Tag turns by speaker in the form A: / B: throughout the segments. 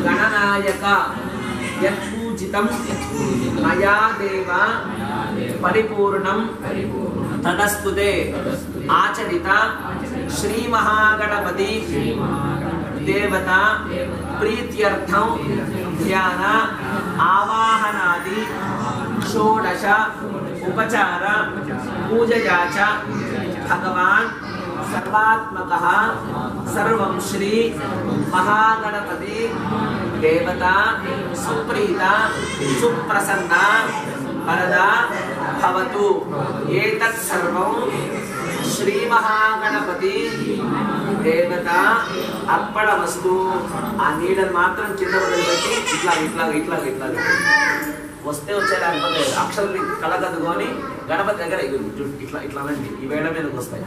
A: गणनायक यत्पूजितं मया देव परिपूर्णं तदस्तुते आचरिता श्री महागणपति देवता प्रीत्यर्थं ध्यान आवाहनादि षोडश उपचार पूजया च भगवान् सर्वात्मकः सर्वं श्री महागणपति देवता सुप्रीता सुप्रसन्ना वरदा भवतु। एतत् सर्वं श्री महागणपति देवता अर्पणमस्तु। आ नीडल मात्रं चिन्ता वदिलेट्टी इट्ला వస్తే వచ్చేలా అయిపోతాయి అక్షరాలు కలగదుకొని గణపతి దగ్గర ఇట్లా అనండి ఈ వేళ మీదకి వస్తాయి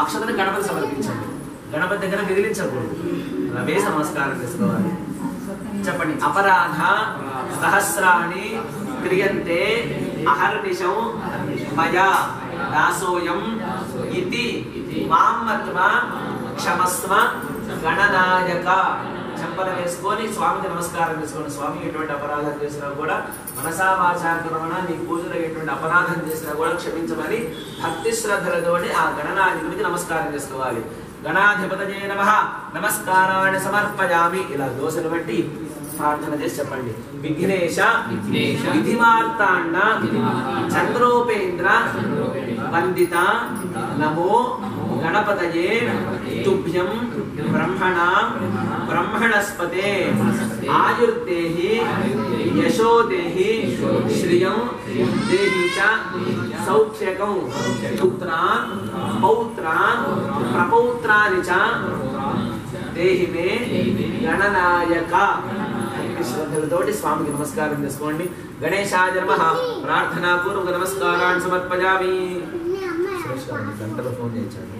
A: అక్షతని గణపతి సమర్పించండి గణపతి దగ్గర విదిలించకూడదు రవే నమస్కారం చేసుకోవాలి చెప్పండి అపరాధ సహస్రాణి క్రియంతే అహర్నిశం మయా దాసోయం ఇతి మామత్వ క్షమస్వ గణనాయక చెంపలు వేసుకొని స్వామికి నమస్కారం చేసుకోండి. స్వామి ఎటువంటి అపరాధం చేసినా కూడా మనసా వాచా కర్మణ నీ పూజలో ఎటువంటి అపరాధం చేసినా కూడా క్షమించమని భక్తి శ్రద్ధలతోటి ఆ గణనాధిపతికి నమస్కారం చేసుకోవాలి. గణాధిపతయే నమః నమస్కారాన్ని సమర్పయామి. ఇలా దోషను బట్టి ప్రార్థన చేసి చెప్పండి. విఘ్నేశ విధిమార్తాండ చంద్రోపేంద్ర వందిత నమో గణపతయే తుభ్యం బ్రహ్మణ బ్రహ్మణస్పతే ఆయుర్దేహి యశోదేహి శ్రియం దేహి చ సౌఖ్యకం పుత్రాన్ పౌత్రాన్ ప్రపౌత్రాని చ దేహి మే గణనాయక. శ్రద్ధలతోటి స్వామికి నమస్కారం చేసుకోండి. గణేశాయ నమః ప్రార్థనా పూర్వక నమస్కారాన్ని సమర్పయామి. గంటలో ఫోన్ చేయించండి.